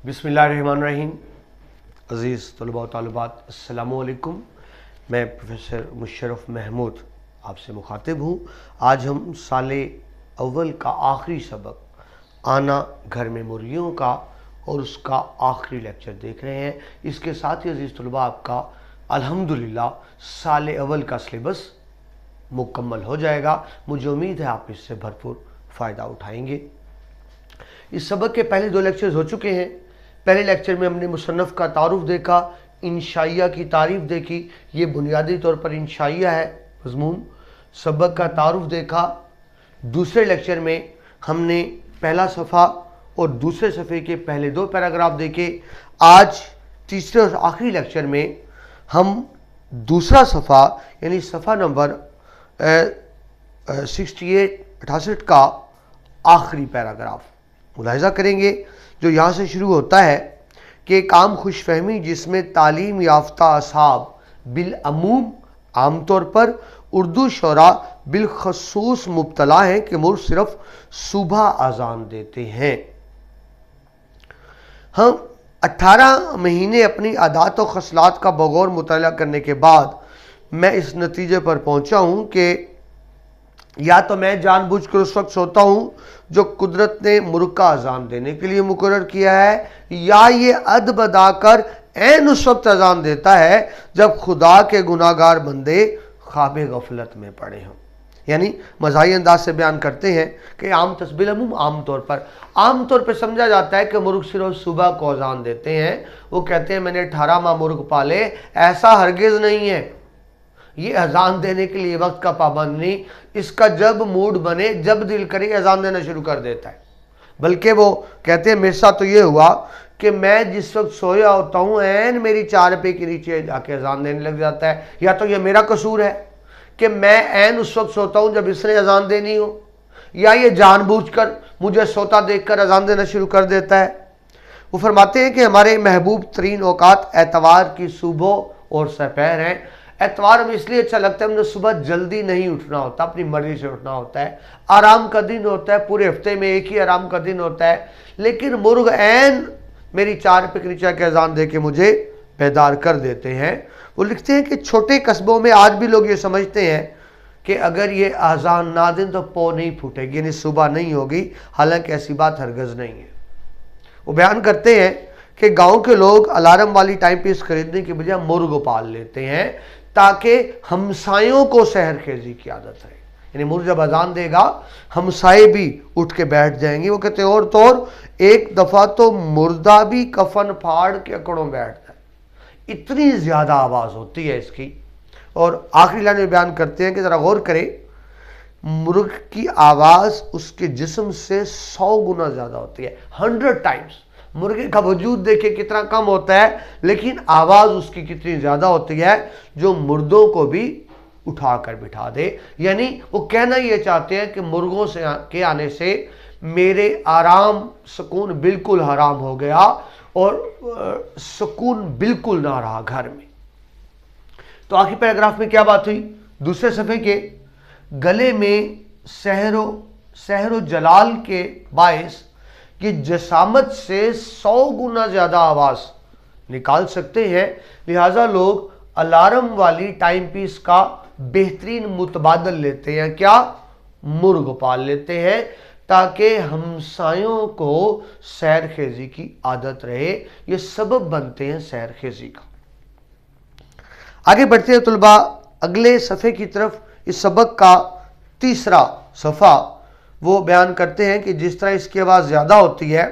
बिस्मिल्लाहिर्रहमानिर्रहीम। अज़ीज़ तलबा व तालिबात, अस्सलामु अलैकुम। मैं प्रोफेसर मुशर्रफ महमूद आपसे मुखातिब हूँ। आज हम साले अव्वल का आखिरी सबक आना घर में मुर्गियों का और उसका आखिरी लेक्चर देख रहे हैं। इसके साथ ही अज़ीज़ तलबा आपका अल्हम्दुलिल्लाह साले अव्वल का सिलेबस मुकम्मल हो जाएगा। मुझे उम्मीद है आप इससे भरपूर फ़ायदा उठाएंगे। इस सबक के पहले 2 लेक्चर्स हो चुके हैं। पहले लेक्चर में हमने मुसन्नफ़ का तारुफ देखा, इंशाइया की तारीफ़ देखी। ये बुनियादी तौर पर इंशाइया है मज़मून। सबक का तारुफ देखा। दूसरे लेक्चर में हमने पहला सफ़ा और दूसरे सफ़े के पहले 2 पैराग्राफ देखे। आज तीसरे और आखिरी लेक्चर में हम दूसरा सफ़ा यानी सफ़ा नंबर 68 का आखिरी पैराग्राफ मुलाहिज़ा करेंगे, जो यहाँ से शुरू होता है कि काम खुशफहमी जिसमें तालीम याफ्ता असहाब बिलअमूम आमतौर पर उर्दू शोरा बिलखसूस मुब्तला हैं कि मुर्ग सिर्फ सुबह अजान देते हैं। हम 18 महीने अपनी आदात और खसलात का बगौर मुताला करने के बाद मैं इस नतीजे पर पहुँचा हूँ कि या तो मैं जानबूझकर उस वक्त सोता हूँ जो कुदरत ने मुर्ग का अजान देने के लिए मुकर्रर किया है, या ये अद बदाकर ऐन उस वक्त अजान देता है जब खुदा के गुनाहगार बंदे ख्वाब गफलत में पड़े हों। यानी मज़ाही अंदाज से बयान करते हैं कि आम तस्बिलमूम आम तौर पर समझा जाता है कि मुर्ग सिर्फ सुबह को अजान देते हैं। वो कहते हैं मैंने 18 माह मुर्ग पाले, ऐसा हरगिज़ नहीं है। ये अजान देने के लिए वक्त का पाबंद नहीं, इसका जब मूड बने, जब दिल करे अजान देना शुरू कर देता है। बल्कि वो कहते हैं मेरे साथ तो ये हुआ कि मैं जिस वक्त सोया होता हूँ ऐन मेरी 4 पे के नीचे जाके अजान देने लग जाता है। या तो ये मेरा कसूर है कि मैं ऐन उस वक्त सोता हूँ जब इसने अजान देनी हो, या ये जानबूझकर मुझे सोता देखकर अजान देना शुरू कर देता है। वो फरमाते हैं कि हमारे महबूब तरीन औकात एतवार की सुबह और सपहर हैं। एतवार में इसलिए अच्छा लगता है, हमने सुबह जल्दी नहीं उठना होता, अपनी मर्जी से उठना होता है, आराम का दिन होता है, पूरे हफ्ते में एक ही आराम का दिन होता है। लेकिन मुर्ग ऐन मेरी 4 पे नीचे के अजान दे के मुझे बेदार कर देते हैं। वो लिखते हैं कि छोटे कस्बों में आज भी लोग ये समझते हैं कि अगर ये अजान ना दें तो पौ नहीं फूटेगी, यानी सुबह नहीं होगी। हालांकि ऐसी बात हरगज़ नहीं है। वो बयान करते हैं कि गांव के लोग अलार्म वाली टाइम पीस खरीदने की बजाय मुर्ग पाल लेते हैं ताकि हमसायों को सहर खेजी की आदत है। यानी मुर्ग जब अजान देगा हमसाए भी उठ के बैठ जाएंगे। वो कहते हैं और तो और एक दफ़ा तो मुर्दा भी कफन फाड़ के अकड़ों बैठता है, इतनी ज़्यादा आवाज़ होती है इसकी। और आखिरी लाइन में बयान करते हैं कि ज़रा गौर करें, मुर्ग की आवाज़ उसके जिस्म से 100 गुना ज़्यादा होती है, 100 टाइम्स। मुर्गे का वजूद देखिए कितना कम होता है, लेकिन आवाज़ उसकी कितनी ज़्यादा होती है जो मुर्दों को भी उठा कर बिठा दे। यानी वो कहना ये चाहते हैं कि मुर्गों से के आने से मेरे आराम सुकून बिल्कुल हराम हो गया और सुकून बिल्कुल ना रहा घर में। तो आखिरी पैराग्राफ में क्या बात हुई? दूसरे सफ़े के गले में सहरो जलाल के बायस कि जसामत से 100 गुना ज़्यादा आवाज़ निकाल सकते हैं, लिहाजा लोग अलार्म वाली टाइम पीस का बेहतरीन मुतबादल लेते हैं। क्या? मुर्ग पाल लेते हैं ताकि हमसायों को सैर खेजी की आदत रहे। ये सबब बनते हैं सैर खेजी का। आगे बढ़ते हैं तुलबा अगले सफ़े की तरफ। इस सबक का तीसरा सफ़ा वो बयान करते हैं कि जिस तरह इसकी आवाज़ ज़्यादा होती है,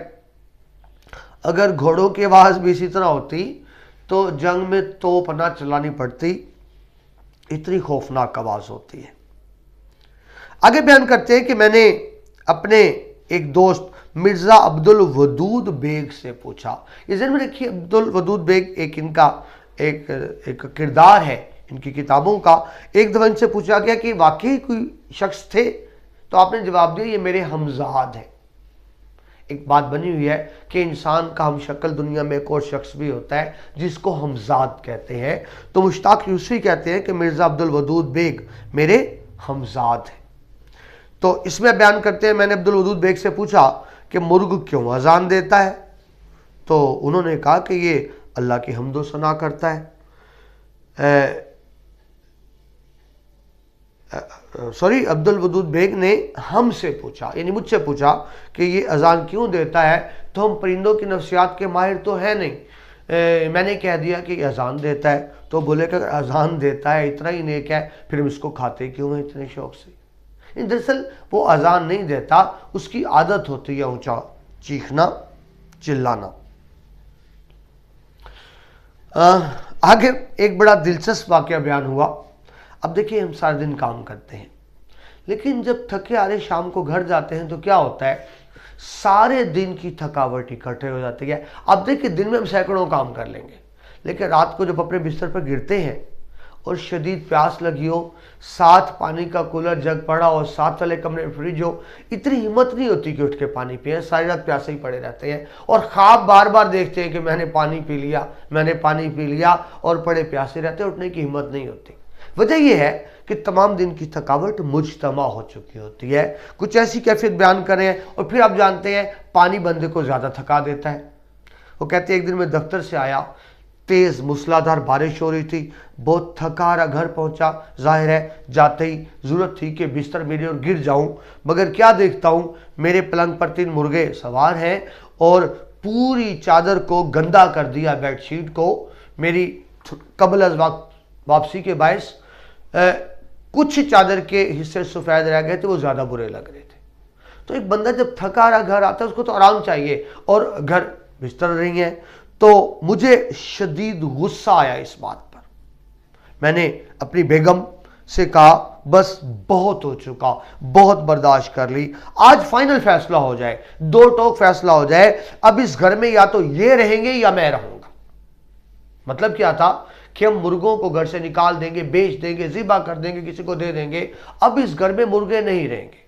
अगर घोड़ों की आवाज़ भी इसी तरह होती तो जंग में तोप ना चलानी पड़ती, इतनी खौफनाक आवाज़ होती है। आगे बयान करते हैं कि मैंने अपने एक दोस्त मिर्ज़ा अब्दुल वदूद बेग से पूछा। इस दिन में देखिए अब्दुल वदूद बेग एक इनका एक किरदार है इनकी किताबों का। एक दफ़ा इनसे पूछा गया कि वाकई कोई शख्स थे, तो आपने जवाब दिया ये मेरे हमजाद हैं। एक बात बनी हुई है कि इंसान का हम शक्ल दुनिया में एक और शख्स भी होता है जिसको हमजाद कहते हैं। तो मुश्ताक यूसुफी कहते हैं कि मिर्ज़ा अब्दुल वदूद बेग मेरे हमजाद हैं। तो इसमें बयान करते हैं मैंने अब्दुल वदूद बेग से पूछा कि मुर्ग क्यों अजान देता है? تو انہوں نے کہا کہ یہ اللہ کی حمد و ثنا کرتا ہے. سوری عبد الودود بیگ نے ہم سے پوچھا، یعنی مجھ سے پوچھا کہ یہ اذان کیوں دیتا ہے، تو ہم پرندوں کی نفسیات کے ماہر تو ہے نہیں. میں نے کہہ دیا کہ یہ اذان دیتا ہے، تو بولے کہ اگر اذان دیتا ہے اتنا ہی نیک ہے پھر ہم اس کو کھاتے کیوں ہیں اتنے شوق سے. دراصل وہ اذان نہیں دیتا، اس کی عادت ہوتی ہے اونچا چیخنا چلانا. آگے ایک بڑا دلچسپ واقعہ بیان ہوا. اب دیکھیں ہم سارے دن کام کرتے ہیں، لیکن جب تھکے آرے شام کو گھر جاتے ہیں تو کیا ہوتا ہے، سارے دن کی تھکاوٹ اکٹھے ہو جاتی ہے. اب دیکھیں دن میں ہم سینکڑوں کام کر لیں گے، لیکن رات کو جب اپنے بستر پر گرتے ہیں اور شدید پیاس لگی ہو، ساتھ پانی کا کولر جگ پڑا اور ساتھ والے کمرے میں فریج ہو، اتنی ہمت نہیں ہوتی کہ اٹھ کے پانی پئیں. ساری رات پیاسے ہی پڑے رہتے ہیں اور خواب بار بار دیکھتے ہیں کہ میں نے پانی پی لیا، میں نے پانی پی لیا، اور پڑے پیاسے رہتے ہیں، اٹھنے کی ہمت نہیں ہوتی. وجہ یہ ہے کہ تمام دن کی تھکاوٹ مجتمع ہو چکی ہوتی ہے. کچھ ایسی کیفیت بیان کریں اور پھر آپ جانتے ہیں پانی بندے کو زیادہ تھکا دیتا ہے. وہ کہتے ہیں ایک دن میں دفتر سے آیا، تیز موسلادھار بارش ہو رہی تھی، بہت تھکا ہارا گھر پہنچا. ظاہر ہے جاتے ہی ضرورت تھی کہ بستر میرے اور گر جاؤں، مگر کیا دیکھتا ہوں میرے پلنگ پر 3 مرغے سوار ہیں اور پوری چادر کو گندا کر دیا، بیڈ شیٹ کو. میری قبل از وقت واپسی کے باعث کچھ چادر کے حصے سفید رہ گئے تھے، وہ زیادہ برے لگ رہے تھے. تو ایک بندہ جب تھکا رہا گھر آتا ہے اس کو تو آرام چاہیے، اور گھر بستر رہی ہیں. تو مجھے شدید غصہ آیا اس بات پر. میں نے اپنی بیگم سے کہا بس بہت ہو چکا، بہت برداشت کر لی، آج فائنل فیصلہ ہو جائے، 2 ٹوک فیصلہ ہو جائے. اب اس گھر میں یا تو یہ رہیں گے یا میں رہوں گا. مطلب کیا تھا کہ ہم مرغوں کو گھر سے نکال دیں گے، بیچ دیں گے، ذبح کر دیں گے، کسی کو دے دیں گے. اب اس گھر میں مرغے نہیں رہیں گے.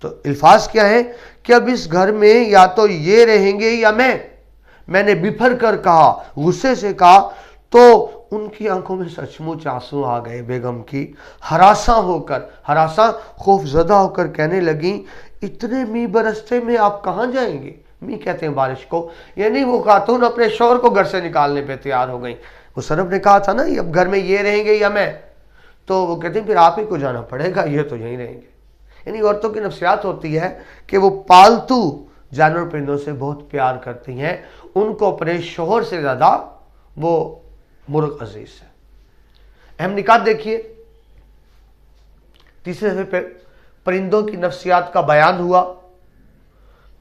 تو الفاظ کیا ہے کہ اب اس گھر میں یا تو یہ رہیں گے یا میں نے بپھر کر کہا، غصے سے کہا. تو ان کی آنکھوں میں سچ مچ آنسو آ گئے. بیگم کی ہراساں خوف زدہ ہو کر کہنے لگیں اتنے می برستے میں آپ کہاں جائیں گے. می کہتے ہیں بارش کو، یعنی وہ خاتون اپنے شوہر کو گھر سے نکالنے پہ تیار ہو گئیں. مصرف نے کہا تھا نا اب گھر میں یہ رہیں گے یا میں، تو وہ کہتے ہیں پھر آپ ہی کو جانا پڑے گا، یہ تو یہیں رہیں گے. یعنی عورتوں کی نفسیات ہوتی ہے کہ وہ پالتو جانور پرندوں سے بہت پیار کرتی ہیں، ان کو اپنے شوہر سے زیادہ وہ مرغ عزیز ہے. اہم نکات دیکھیے. تیسرے صفحے پہ پرندوں کی نفسیات کا بیان ہوا.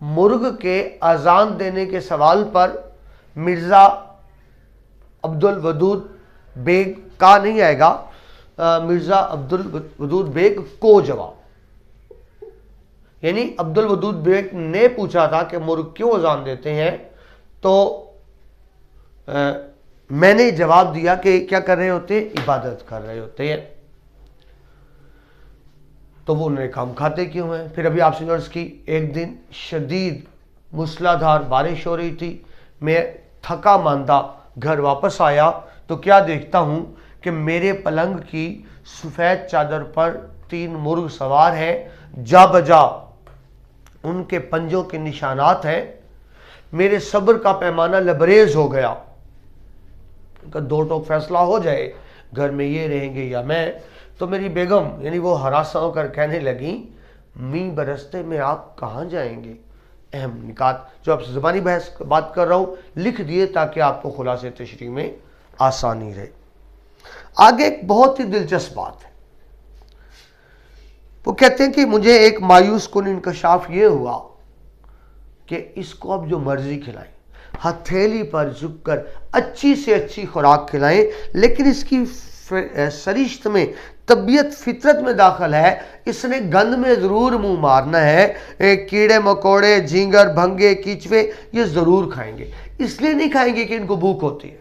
مرغ کے اذان دینے کے سوال پر مرزا عبد الودود بیگ کا نہیں آئے گا، مرزا عبد الودود بیگ کو جواب. یعنی عبد الودود بیگ نے پوچھا تھا کہ مرغ کیوں اذان دیتے ہیں، تو میں نے جواب دیا کہ کیا کر رہے ہوتے ہیں، عبادت کر رہے ہوتے ہیں. تو وہ انہوں نے کہا ہم کھاتے کیوں ہیں. پھر ابھی آپ سے عرض کی ایک دن شدید موسلادھار بارش ہو رہی تھی، میں تھکا ماندہ گھر واپس آیا تو کیا دیکھتا ہوں کہ میرے پلنگ کی سفید چادر پر 3 مرغ سوار ہیں، جا بجا ان کے پنجوں کے نشانات ہیں. میرے صبر کا پیمانہ لبریز ہو گیا کہ 2 ٹوک فیصلہ ہو جائے، گھر میں یہ رہیں گے یا میں. تو میری بیگم یعنی وہ ہراساں ہو کر کہنے لگیں می برستے میں آپ کہاں جائیں گے. اہم نکات جو آپ سے زبانی بحث بات کر رہا ہوں لکھ دیے تاکہ آپ کو خلاصے تشریح میں آسانی رہے. آگے ایک بہت ہی دلچسپ بات ہے. وہ کہتے ہیں کہ مجھے ایک مایوس کن انکشاف یہ ہوا کہ اس کو اب جو مرضی کھلائیں، ہتھیلی پر جھک کر اچھی سے اچھی خوراک کھلائیں، لیکن اس کی سرشت میں طبیعت فطرت میں داخل ہے، اس نے گند میں ضرور منہ مارنا ہے. کیڑے مکوڑے، جھینگر، بھنگے، کیچوے یہ ضرور کھائیں گے. اس لیے نہیں کھائیں گے کہ ان کو بھوک ہوتی ہے،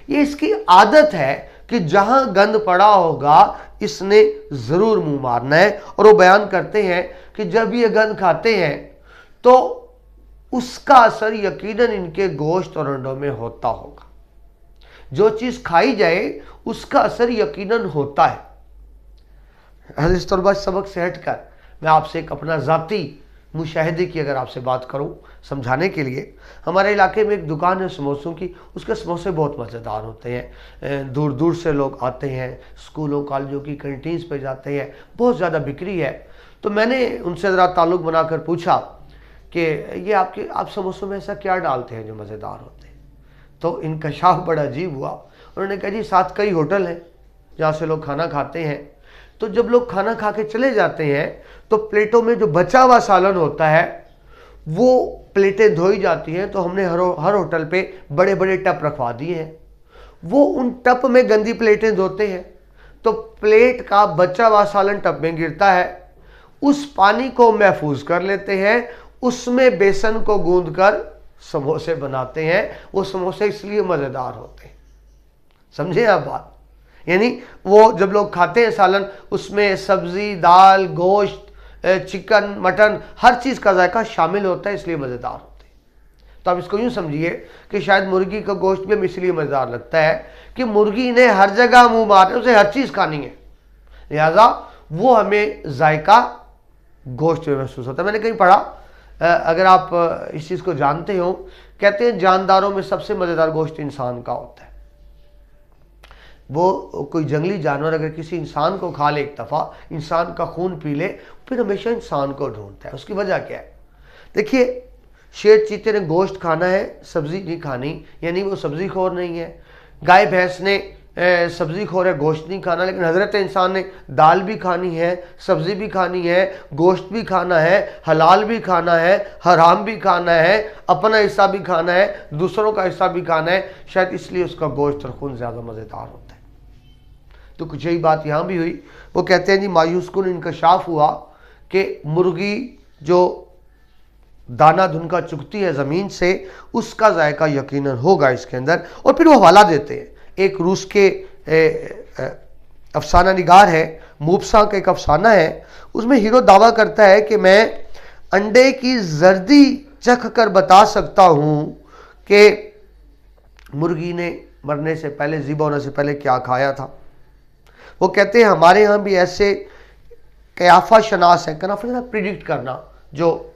یہ اس کی عادت ہے کہ جہاں گند پڑا ہوگا اس نے ضرور منہ مارنا ہے. اور وہ بیان کرتے ہیں کہ جب یہ گند کھاتے ہیں تو اس کا اثر یقیناً ان کے گوشت اور انڈوں میں ہوتا ہوگا. جو چیز کھائی جائے اس کا اثر یقیناً ہوتا ہے. حضرت طلبہ سبق سے ہٹ کر میں آپ سے ایک اپنا ذاتی मुशाहिदे की अगर आपसे बात करूं समझाने के लिए, हमारे इलाके में एक दुकान है समोसों की, उसके समोसे बहुत मज़ेदार होते हैं। दूर दूर से लोग आते हैं, स्कूलों कॉलेजों की कैंटीन्स पे जाते हैं, बहुत ज़्यादा बिक्री है। तो मैंने उनसे ज़रा ताल्लुक़ बनाकर पूछा कि ये आप समोसों में ऐसा क्या डालते हैं जो मज़ेदार होते हैं। तो इंकशाफ बड़ा अजीब हुआ। उन्होंने कहा जी साथ कई होटल हैं जहाँ से लोग खाना खाते हैं, तो जब लोग खाना खा के चले जाते हैं तो प्लेटों में जो बचा हुआ सालन होता है वो प्लेटें धोई जाती हैं। तो हमने हर होटल पे बड़े बड़े टप रखवा दिए हैं, वो उन टप में गंदी प्लेटें धोते हैं, तो प्लेट का बचा हुआ सालन टप में गिरता है, उस पानी को महफूज कर लेते हैं, उसमें बेसन को गूंद कर समोसे बनाते हैं। वो समोसे इसलिए मज़ेदार होते हैं, समझे आप बात। यानी वो जब लोग खाते हैं सालन, उसमें सब्जी, दाल, गोश्त, चिकन, मटन, हर चीज़ का जायका शामिल होता है, इसलिए मज़ेदार होते हैं। तो आप इसको यूँ समझिए कि शायद मुर्गी का गोश्त भी हमें इसलिए मज़ेदार लगता है कि मुर्गी ने हर जगह मुंह मारे, उसे हर चीज़ खानी है, लिहाजा वो हमें जायका गोश्त में महसूस होता है। मैंने कहीं पढ़ा, अगर आप इस चीज़ को जानते हो, कहते हैं जानदारों में सबसे मज़ेदार गोश्त इंसान का होता है। वो कोई जंगली जानवर अगर किसी इंसान को खा ले, एक दफ़ा इंसान का खून पी ले, फिर हमेशा इंसान को ढूंढता है। उसकी वजह क्या है? देखिए, शेर चीते ने गोश्त खाना है, सब्ज़ी नहीं खानी, यानी वो सब्ज़ी खोर नहीं है। गाय भैंस ने सब्ज़ी खोर है, गोश्त नहीं खाना, लेकिन हज़रत इंसान ने दाल भी खानी है, सब्ज़ी भी खानी है, गोश्त भी खाना है, हलाल भी खाना है, हराम भी खाना है, अपना हिस्सा भी खाना है, दूसरों का हिस्सा भी खाना है। शायद इसलिए उसका गोश्त और खून ज़्यादा मज़ेदार होता है। तो कुछ यही बात यहाँ भी हुई। वो कहते हैं जी मायूस कुन इंकशाफ हुआ कि मुर्गी जो दाना धुनका चुगती है ज़मीन से, उसका जायका यकीनन होगा इसके अंदर। और फिर वो हवाला देते हैं। एक रूस के अफसाना निगार है, मूबसा का एक अफसाना है, उसमें हीरो दावा करता है कि मैं अंडे की जर्दी चख कर बता सकता हूँ कि मुर्गी ने मरने से पहले, ज़िबा होने से पहले क्या खाया था। वो कहते हैं हमारे यहाँ भी ऐसे कयाफा शनास है, कनाफा प्रिडिक्ट करना, जो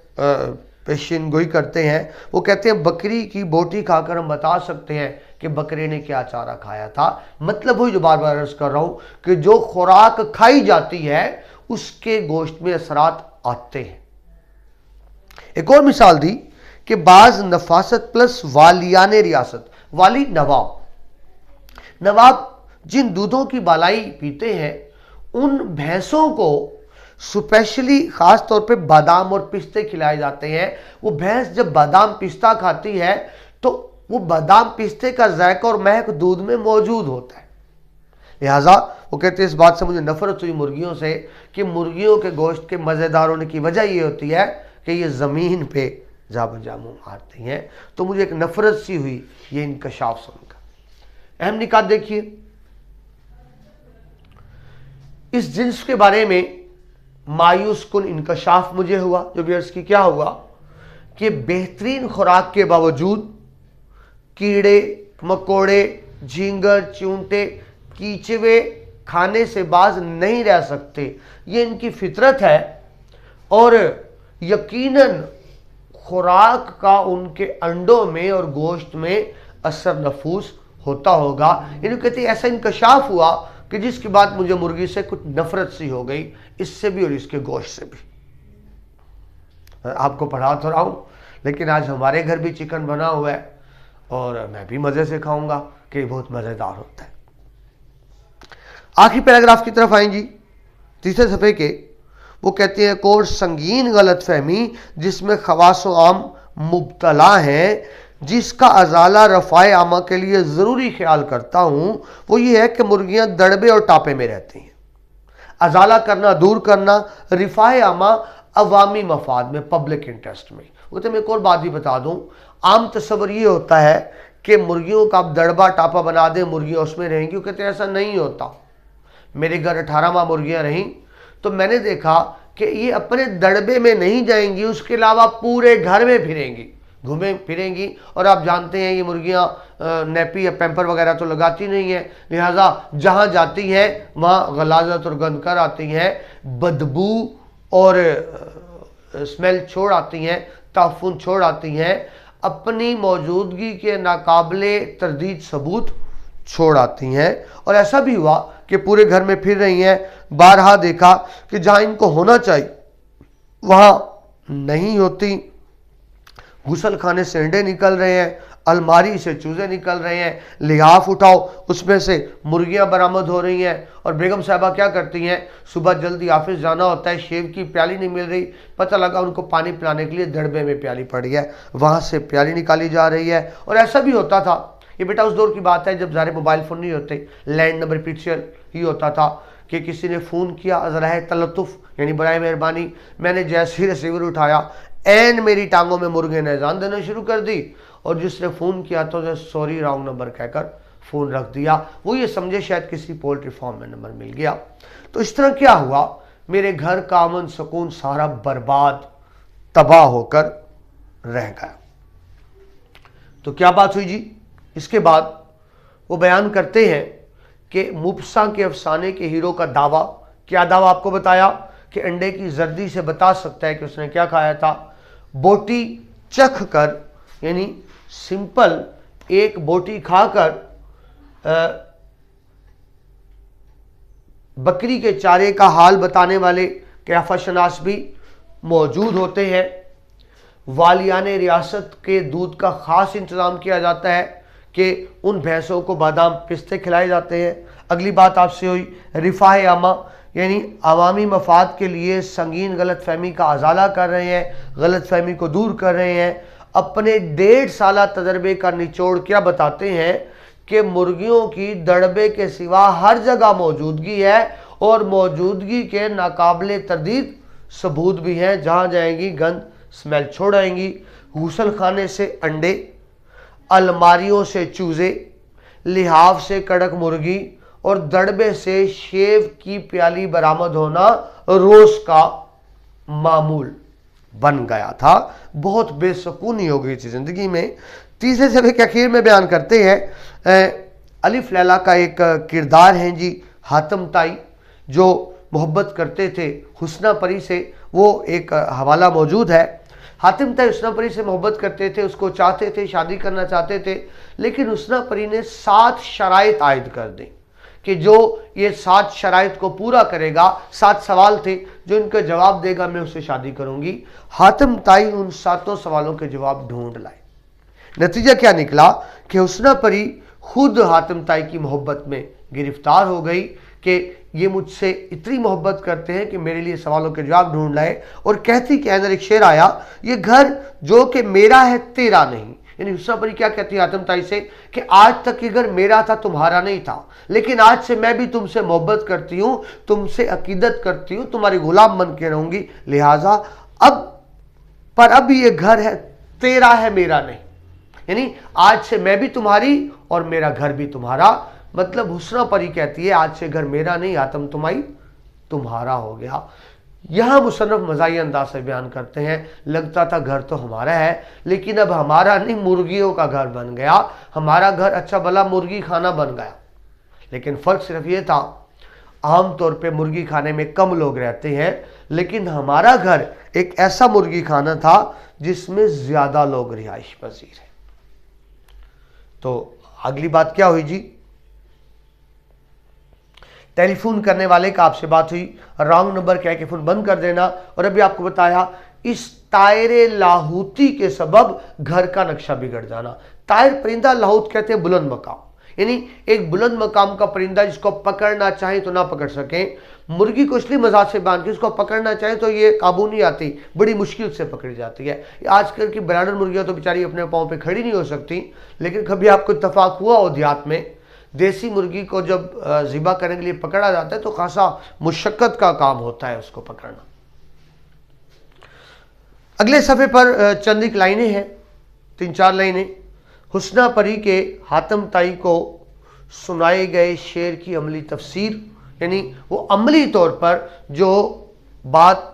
पेशिन गोई करते हैं। वो कहते हैं बकरी की बोटी खाकर हम बता सकते हैं कि बकरे ने क्या चारा खाया था। मतलब वही जो बार बार अर्ज कर रहा हूँ कि जो खुराक खाई जाती है उसके गोश्त में असरात आते हैं। एक और मिसाल दी कि बाज नफासत प्लस वालियान रियासत, वाली नवाब, नवाब जिन दूधों की बालाई पीते हैं उन भैंसों को स्पेशली ख़ास तौर पे बादाम और पिस्ते खिलाए जाते हैं। वो भैंस जब बादाम पिस्ता खाती है तो वो बादाम पिस्ते का जायका और महक दूध में मौजूद होता है। लिहाजा वो कहते हैं इस बात से मुझे नफरत हुई मुर्गियों से कि मुर्गियों के गोश्त के मज़ेदार होने की वजह ये होती है कि ये ज़मीन पे जा बजा मुँह मारती हैं। तो मुझे एक नफरत सी हुई ये इंकशाफ सुनकर। अहम निकात देखिए, इस जिन्स के बारे में मायूस कुन इंकशाफ मुझे हुआ, जो भी अर्ज़ की, क्या हुआ कि बेहतरीन खुराक के बावजूद कीड़े मकोड़े, झींगर, चूंटे, कीचवे खाने से बाज नहीं रह सकते। ये इनकी फितरत है और यकीनन खुराक का उनके अंडों में और गोश्त में असर नफूस होता होगा। इन्हें कहते ऐसा इंकशाफ हुआ कि जिसके बाद मुझे मुर्गी से कुछ नफरत सी हो गई, इससे भी और इसके गोश्त से भी। आपको पढ़ा तो रहा हूँ, लेकिन आज हमारे घर भी चिकन बना हुआ है और मैं भी मज़े से खाऊंगा कि बहुत मज़ेदार होता है। आखिरी पैराग्राफ की तरफ आएंगी, तीसरे सफ़े के। वो कहते हैं कोर संगीन गलत फहमी जिसमें खवासो आम मुब्तला हैं, जिसका अजाला रफ़ाए आमा के लिए ज़रूरी ख्याल करता हूँ, वो ये है कि मुर्गियाँ दड़बे और टापे में रहती हैं। अजाला करना, दूर करना, रिफ़ाए आमा अवामी मफाद में, पब्लिक इंटरेस्ट में। वो तो मैं एक और बात भी बता दूँ, आम तस्वर ये होता है कि मुर्गियों का आप दड़बा टापा बना दें, मुर्गियाँ उसमें रहेंगी। वो कहते हैं ऐसा नहीं होता। मेरे घर 18 माह मुर्गियाँ रहीं तो मैंने देखा कि ये अपने दड़बे में नहीं जाएंगी, उसके अलावा पूरे घर में फिरेंगी, घूमे फिरेंगी। और आप जानते हैं ये मुर्गियाँ नेपी या पैम्पर वगैरह तो लगाती नहीं है, लिहाजा जहाँ जाती हैं वहाँ गलाजत और गंद कर आती हैं, बदबू और स्मेल छोड़ आती हैं, ताफुन छोड़ आती हैं, अपनी मौजूदगी के नाकाबिले तरदीद सबूत छोड़ आती हैं। और ऐसा भी हुआ कि पूरे घर में फिर रही हैं, बारहा देखा कि जहां इनको होना चाहिए वहां नहीं होती, गुसल खाने से अंडे निकल रहे हैं, अलमारी से चूजे निकल रहे हैं, लिहाफ उठाओ उसमें से मुर्गियां बरामद हो रही हैं। और बेगम साहबा क्या करती हैं, सुबह जल्दी ऑफिस जाना होता है, शेव की प्याली नहीं मिल रही, पता लगा उनको पानी पिलाने के लिए दड़बे में प्याली पड़ी है, वहां से प्याली निकाली जा रही है। और ऐसा भी होता था, ये बेटा उस दौर की बात है जब सारे मोबाइल फ़ोन नहीं होते, लैंड नंबर पिक्चर ही होता था कि किसी ने फ़ोन किया, ज़रा तलतुफ़ यानी बराए मेहरबानी, मैंने जैसे ही रिसीवर उठाया एन मेरी टांगों में मुर्गे ने जान देना शुरू कर दी, और जिसने फ़ोन किया तो सॉरी रॉन्ग नंबर कहकर फ़ोन रख दिया। वो ये समझे शायद किसी पोल्ट्री फार्म में नंबर मिल गया। तो इस तरह क्या हुआ, मेरे घर का अमन सुकून सारा बर्बाद तबाह होकर रह गया। तो क्या बात हुई जी, इसके बाद वो बयान करते हैं कि मुफसा के अफसाने के हीरो का दावा, क्या दावा आपको बताया कि अंडे की जर्दी से बता सकता है कि उसने क्या खाया था। बोटी चख कर यानी सिंपल एक बोटी खाकर बकरी के चारे का हाल बताने वाले कैफशनास भी मौजूद होते हैं। वालियान रियासत के दूध का खास इंतज़ाम किया जाता है कि उन भैंसों को बादाम पिस्ते खिलाए जाते हैं। अगली बात आपसे हुई रिफाह आमा, यानी अवामी मफाद के लिए संगीन गलत फहमी का अजाला कर रहे हैं, गलत फहमी को दूर कर रहे हैं। अपने 1.5 साला तजर्बे का निचोड़ क्या बताते हैं कि मुर्गियों की दड़बे के सिवा हर जगह मौजूदगी है, और मौजूदगी के नाकाबिले तरदीद सबूत भी हैं। जहाँ जाएंगी गंद स्मेल छोड़ आएंगी, गुसल खाने से अंडे, अलमारियों से चूजे, लिहाफ से कड़क मुर्गी और दड़बे से शेव की प्याली बरामद होना रोज का मामूल बन गया था। बहुत बेसुकूनी हो गई थी जिंदगी में। तीसरे सबक के आखिर में बयान करते हैं, अलिफ लैला का एक किरदार हैं जी हातिम ताई, जो मोहब्बत करते थे हुस्ना परी से। वो एक हवाला मौजूद है। हातिम ताई हुस्ना परी से मोहब्बत करते थे, उसको चाहते थे, शादी करना चाहते थे, लेकिन हुस्ना परी ने 7 शराइत आयद कर दी कि जो ये 7 शराइत को पूरा करेगा, 7 सवाल थे, जो इनका जवाब देगा मैं उससे शादी करूंगी। हातिम ताई उन 7 सवालों के जवाब ढूंढ लाए। नतीजा क्या निकला कि हुस्ना परी खुद हातिम ताई की मोहब्बत में गिरफ्तार हो गई कि ये मुझसे इतनी मोहब्बत करते हैं कि मेरे लिए सवालों के जवाब ढूंढ लाए। और कहती के अंदर एक शेर आया, ये घर जो कि मेरा है तेरा नहीं। यानी हुस्ना परी क्या कहती है हातिम ताई से कि आज तक ये घर मेरा था, तुम्हारा नहीं था, लेकिन आज से मैं भी तुमसे मोहब्बत करती हूं, तुमसे अकीदत करती हूं, तुम्हारी गुलाम बन के रहूंगी, लिहाजा अब ये घर है तेरा है, मेरा नहीं। यानी आज से मैं भी तुम्हारी और मेरा घर भी तुम्हारा। मतलब हुस्ना परी कहती है आज से घर मेरा नहीं, हातिम तुम्हारी तुम्हारा हो गया। यहां मुसन्नफ मज़ाही अंदाज से बयान करते हैं, लगता था घर तो हमारा है, लेकिन अब हमारा नहीं, मुर्गियों का घर बन गया। हमारा घर अच्छा भला मुर्गी खाना बन गया, लेकिन फ़र्क सिर्फ ये था आम तौर पे मुर्गी खाने में कम लोग रहते हैं, लेकिन हमारा घर एक ऐसा मुर्गी खाना था जिसमें ज़्यादा लोग रिहाइश पजीर हैं। तो अगली बात क्या हुई जी, टेलीफोन करने वाले का आपसे बात हुई, रॉन्ग नंबर कह के फोन बंद कर देना। और अभी आपको बताया इस तायरे लाहूती के सबब घर का नक्शा बिगड़ जाना। तायर परिंदा, लाहूत कहते हैं बुलंद मकाम, यानी एक बुलंद मकाम का परिंदा जिसको पकड़ना चाहे तो ना पकड़ सके। मुर्गी को इसलिए मजाक से बांध के उसको पकड़ना चाहे तो ये काबू नहीं आती, बड़ी मुश्किल से पकड़ी जाती है। आजकल की ब्रांडर मुर्गियां तो बेचारी अपने पाँव पे खड़ी नहीं हो सकती, लेकिन कभी आपको इत्तफाक हुआ हो देहात में देसी मुर्गी को जब ज़िबा करने के लिए पकड़ा जाता है तो खासा मुशक्कत का काम होता है उसको पकड़ना। अगले सफ़े पर चंद एक लाइनें हैं, 3-4 लाइनें। हुस्ना परी के हातिम ताई को सुनाए गए शेर की अमली तफसीर, यानी वो अमली तौर पर जो बात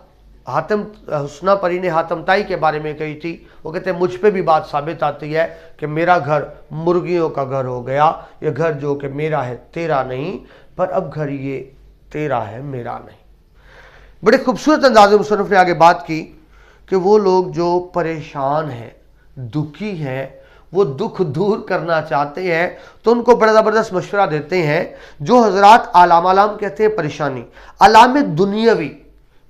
हुस्ना परी ने हातिम ताई के बारे में कही थी, वो कहते हैं मुझ पे भी बात साबित आती है कि मेरा घर मुर्गियों का घर हो गया। ये घर जो कि मेरा है तेरा नहीं, पर अब घर ये तेरा है मेरा नहीं। बड़े खूबसूरत अंदाज में मुसन्निफ ने आगे बात की کہ وہ لوگ جو پریشان ہیں، دکھی ہیں، وہ دکھ دور کرنا چاہتے ہیں تو ان کو بڑا زبردست مشورہ دیتے ہیں جو حضرات علام کہتے ہیں پریشانی، علام دنیاوی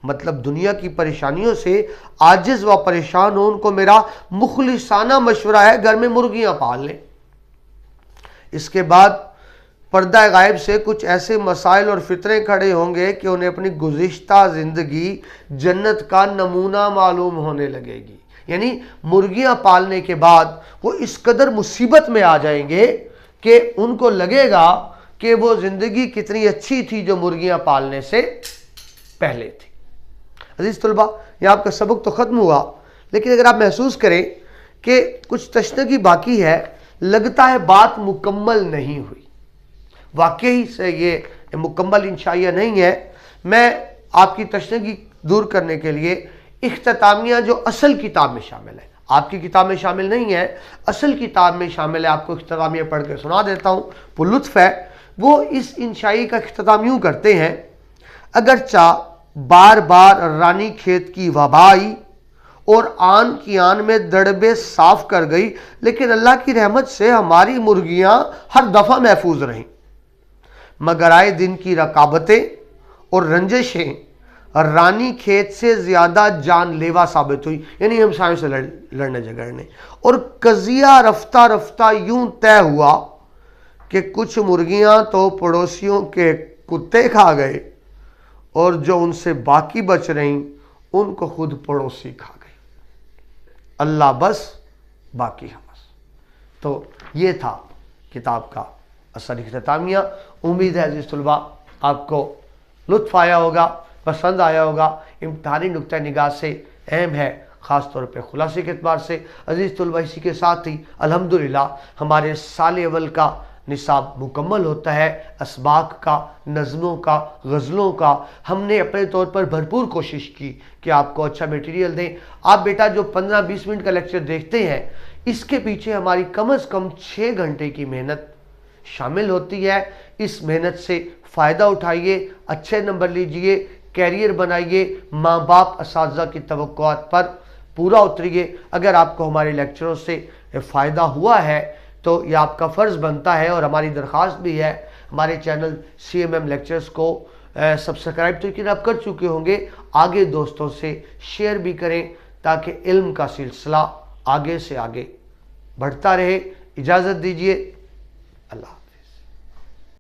مطلب دنیا کی پریشانیوں سے عاجز و پریشان ہو، ان کو میرا مخلصانہ مشورہ ہے گھر میں مرغیاں پال لیں۔ اس کے بعد پردہ غائب سے کچھ ایسے مسائل اور فطرے کھڑے ہوں گے کہ انہیں اپنی گزشتہ زندگی جنت کا نمونہ معلوم ہونے لگے گی، یعنی مرغیاں پالنے کے بعد وہ اس قدر مصیبت میں آ جائیں گے کہ ان کو لگے گا کہ وہ زندگی کتنی اچھی تھی جو مرغیاں پالنے سے پہلے تھی۔ عزیز طلبہ، یہ آپ کا سبق تو ختم ہوا، لیکن اگر آپ محسوس کریں کہ کچھ تشنگی باقی ہے، لگتا ہے بات مکمل نہیں ہوئی، واقعی سے یہ مکمل انشائیہ نہیں ہے، میں آپ کی تشنگی دور کرنے کے لیے اختتامیہ جو اصل کتاب میں شامل ہے، آپ کی کتاب میں شامل نہیں ہے، اصل کتاب میں شامل ہے، آپ کو اختتامیہ پڑھ کے سنا دیتا ہوں، پر لطف ہے۔ وہ اس انشائی کا اختتام یوں کرتے ہیں: اگرچہ بار بار رانی کھیت کی وبا آئی اور آن کی آن میں دڑبے صاف کر گئی، لیکن اللہ کی رحمت سے ہماری مرغیاں ہر دفعہ محفوظ رہیں، مگر آئے دن کی رکابتیں اور رنجشیں رانی کھیت سے زیادہ جان لیوا ثابت ہوئی، یعنی ہم سائیں سے لڑنے جھگڑنے، اور قضیہ رفتہ رفتہ یوں طے ہوا کہ کچھ مرغیاں تو پڑوسیوں کے کتے کھا گئے اور جو ان سے باقی بچ رہیں ان کو خود پڑوسی کھا گئے، اللہ بس باقی ہمس۔ تو یہ تھا کتاب کا اصل اختتامیہ۔ امید ہے عزیز طلبہ آپ کو لطف آیا ہوگا، پسند آیا ہوگا، امتحانی نقطہ نگاہ سے اہم ہے، خاص طور پہ خلاصے کے اعتبار سے۔ عزیز طلبہ، اسی کے ساتھ ہی الحمدللہ ہمارے سال اول کا نصاب مکمل ہوتا ہے، اسباق کا، نظموں کا، غزلوں کا۔ ہم نے اپنے طور پر بھرپور کوشش کی کہ آپ کو اچھا میٹیریل دیں۔ آپ بیٹا جو 15-20 منٹ کا لیکچر دیکھتے ہیں، اس کے پیچھے ہماری کم از کم 6 گھنٹے کی محنت شامل ہوتی ہے۔ اس محنت سے فائدہ اٹھائیے، اچھے نمبر لیجئے، کیریئر بنائیے، ماں باپ اساتذہ کی توقعات پر پورا اتریے۔ اگر آپ کو ہمارے لیکچروں سے فائدہ ہوا ہے تو یہ آپ کا فرض بنتا ہے، اور ہماری درخواست بھی ہے، ہمارے چینل CMM لیکچرز کو سبسکرائب تو یقین آپ کر چکے ہوں گے، آگے دوستوں سے شیئر بھی کریں تاکہ علم کا سلسلہ آگے سے آگے بڑھتا رہے۔ اجازت دیجیے، اللہ